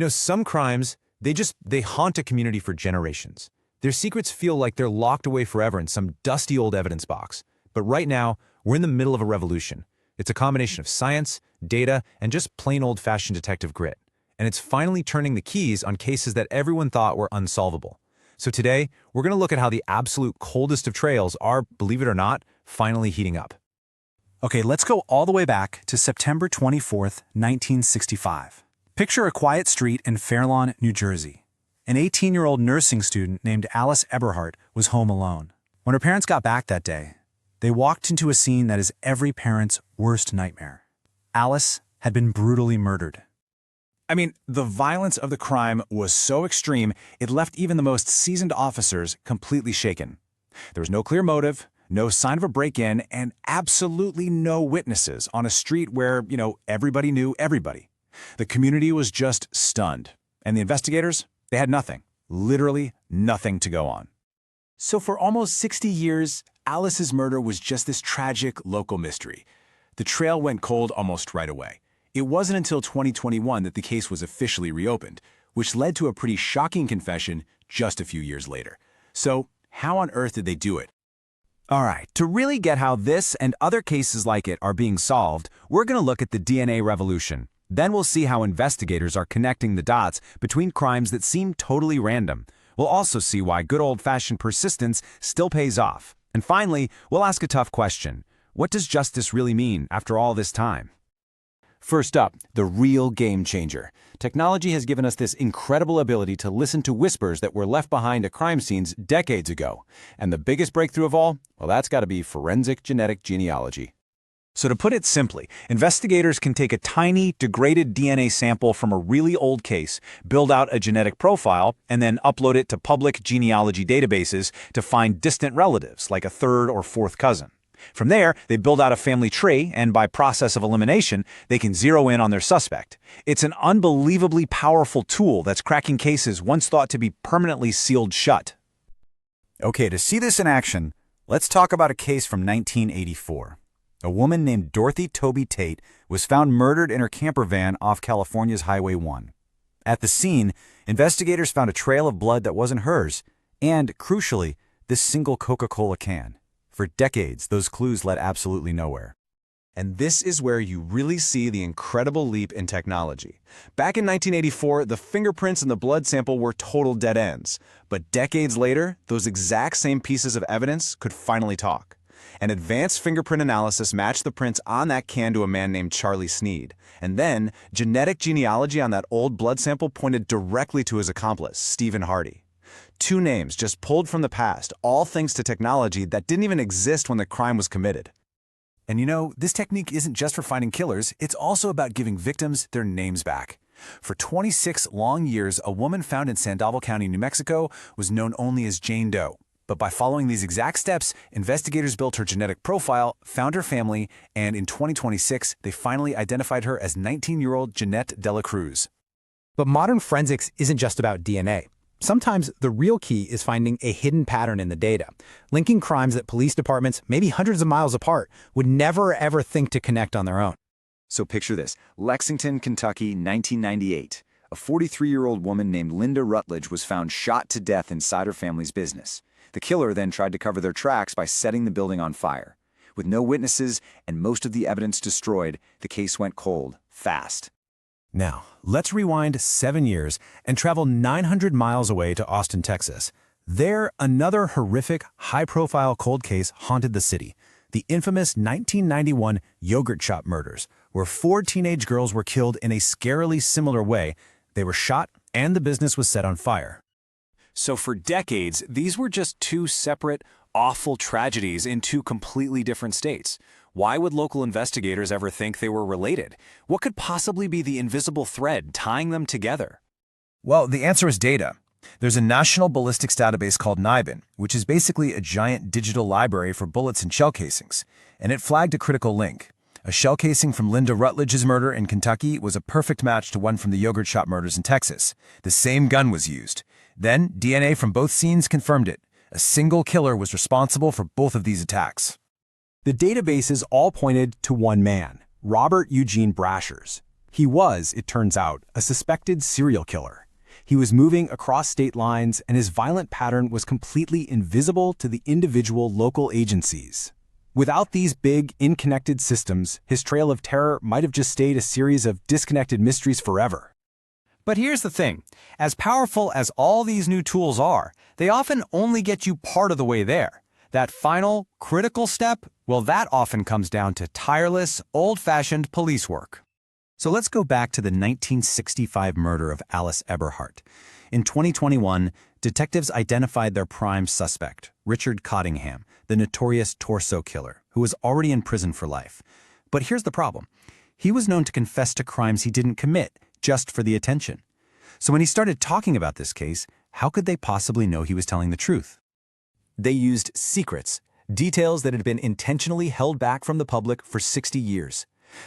Some crimes, they haunt a community for generations. Their secrets feel like they're locked away forever in some dusty old evidence box. But right now, we're in the middle of a revolution. It's a combination of science, data, and just plain old-fashioned detective grit. And it's finally turning the keys on cases that everyone thought were unsolvable. So today, we're going to look at how the absolute coldest of trails are, believe it or not, finally heating up. Okay, let's go all the way back to September 24th, 1965. Picture a quiet street in Fairlawn, New Jersey. An 18-year-old nursing student named Alice Eberhart was home alone. When her parents got back that day, they walked into a scene that is every parent's worst nightmare. Alice had been brutally murdered. The violence of the crime was so extreme, it left even the most seasoned officers completely shaken. There was no clear motive, no sign of a break-in, and absolutely no witnesses on a street where, everybody knew everybody. The community was just stunned. And the investigators, they had nothing, literally nothing to go on. So for almost 60 years, Alice's murder was just this tragic local mystery. The trail went cold almost right away. It wasn't until 2021 that the case was officially reopened, which led to a pretty shocking confession just a few years later. So how on earth did they do it? All right, to really get how this and other cases like it are being solved, we're going to look at the DNA revolution. Then we'll see how investigators are connecting the dots between crimes that seem totally random. We'll also see why good old-fashioned persistence still pays off. And finally, we'll ask a tough question. What does justice really mean after all this time? First up, the real game changer. Technology has given us this incredible ability to listen to whispers that were left behind at crime scenes decades ago. And the biggest breakthrough of all, well, that's got to be forensic genetic genealogy. So to put it simply, investigators can take a tiny, degraded DNA sample from a really old case, build out a genetic profile, and then upload it to public genealogy databases to find distant relatives, like a third or fourth cousin. From there, they build out a family tree, and by process of elimination, they can zero in on their suspect. It's an unbelievably powerful tool that's cracking cases once thought to be permanently sealed shut. Okay, to see this in action, let's talk about a case from 1984. A woman named Dorothy Toby Tate was found murdered in her camper van off California's Highway 1. At the scene, investigators found a trail of blood that wasn't hers, and, crucially, this single Coca-Cola can. For decades, those clues led absolutely nowhere. And this is where you really see the incredible leap in technology. Back in 1984, the fingerprints and the blood sample were total dead ends. But decades later, those exact same pieces of evidence could finally talk. An advanced fingerprint analysis matched the prints on that can to a man named Charlie Sneed. And then, genetic genealogy on that old blood sample pointed directly to his accomplice, Stephen Hardy. Two names just pulled from the past, all thanks to technology that didn't even exist when the crime was committed. And this technique isn't just for finding killers, it's also about giving victims their names back. For 26 long years, a woman found in Sandoval County, New Mexico, was known only as Jane Doe. But by following these exact steps, investigators built her genetic profile, found her family, and in 2026, they finally identified her as 19-year-old Jeanette Dela Cruz. But modern forensics isn't just about DNA. Sometimes the real key is finding a hidden pattern in the data, linking crimes that police departments, maybe hundreds of miles apart, would never ever think to connect on their own. So picture this, Lexington, Kentucky, 1998. A 43-year-old woman named Linda Rutledge was found shot to death inside her family's business. The killer then tried to cover their tracks by setting the building on fire. With no witnesses and most of the evidence destroyed, the case went cold, fast. Now, let's rewind 7 years and travel 900 miles away to Austin, Texas. There, another horrific, high-profile cold case haunted the city. The infamous 1991 yogurt shop murders, where 4 teenage girls were killed in a scarily similar way. They were shot, and the business was set on fire. So for decades, these were just two separate, awful tragedies in two completely different states. Why would local investigators ever think they were related? What could possibly be the invisible thread tying them together? Well, the answer is data. There's a national ballistics database called NIBIN, which is basically a giant digital library for bullets and shell casings, and it flagged a critical link. A shell casing from Linda Rutledge's murder in Kentucky was a perfect match to one from the yogurt shop murders in Texas. The same gun was used. Then, DNA from both scenes confirmed it. A single killer was responsible for both of these attacks. The databases all pointed to one man, Robert Eugene Brashers. He was, it turns out, a suspected serial killer. He was moving across state lines, and his violent pattern was completely invisible to the individual local agencies. Without these big, unconnected systems, his trail of terror might have just stayed a series of disconnected mysteries forever. But here's the thing. As powerful as all these new tools are, they often only get you part of the way there. That final, critical step, well, that often comes down to tireless, old-fashioned police work. So let's go back to the 1965 murder of Alice Eberhart. In 2021, detectives identified their prime suspect, Richard Cottingham, the notorious torso killer, who was already in prison for life. But here's the problem. He was known to confess to crimes he didn't commit, just for the attention. So when he started talking about this case, how could they possibly know he was telling the truth? They used secrets, details that had been intentionally held back from the public for 60 years.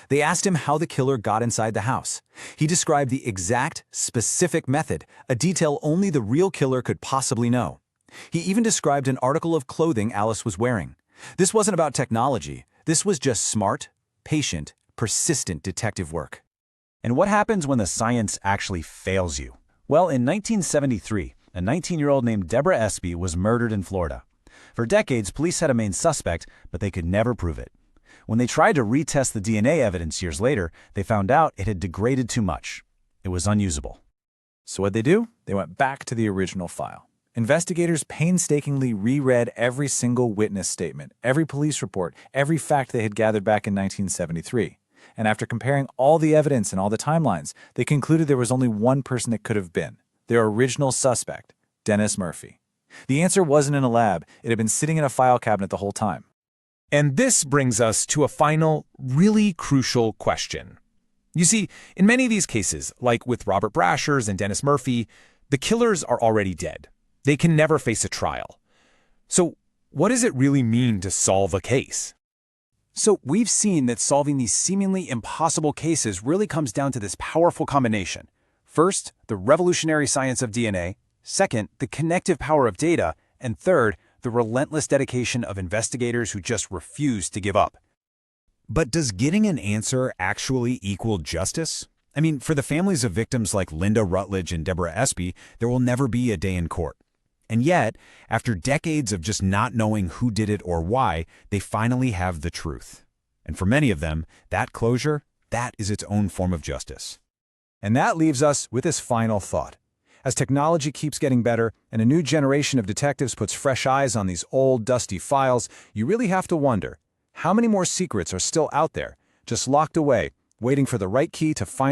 They asked him how the killer got inside the house. He described the exact, specific method, a detail only the real killer could possibly know. He even described an article of clothing Alice was wearing. This wasn't about technology. This was just smart, patient, persistent detective work. And what happens when the science actually fails you? Well, in 1973, a 19-year-old named Deborah Espy was murdered in Florida. For decades, police had a main suspect, but they could never prove it. When they tried to retest the DNA evidence years later, they found out it had degraded too much. It was unusable. So what'd they do? They went back to the original file. Investigators painstakingly reread every single witness statement, every police report, every fact they had gathered back in 1973. And after comparing all the evidence and all the timelines, they concluded there was only one person it could have been, their original suspect, Dennis Murphy. The answer wasn't in a lab. It had been sitting in a file cabinet the whole time. And this brings us to a final, really crucial question. You see, in many of these cases, like with Robert Brasher's and Dennis Murphy, the killers are already dead. They can never face a trial. So what does it really mean to solve a case? So we've seen that solving these seemingly impossible cases really comes down to this powerful combination. First, the revolutionary science of DNA. Second, the connective power of data. And third, the relentless dedication of investigators who just refuse to give up. But does getting an answer actually equal justice? I mean, for the families of victims like Linda Rutledge and Deborah Espy, there will never be a day in court. And yet, after decades of just not knowing who did it or why, they finally have the truth. And for many of them, that closure, that is its own form of justice. And that leaves us with this final thought. As technology keeps getting better and a new generation of detectives puts fresh eyes on these old, dusty files, you really have to wonder, how many more secrets are still out there, just locked away, waiting for the right key to finally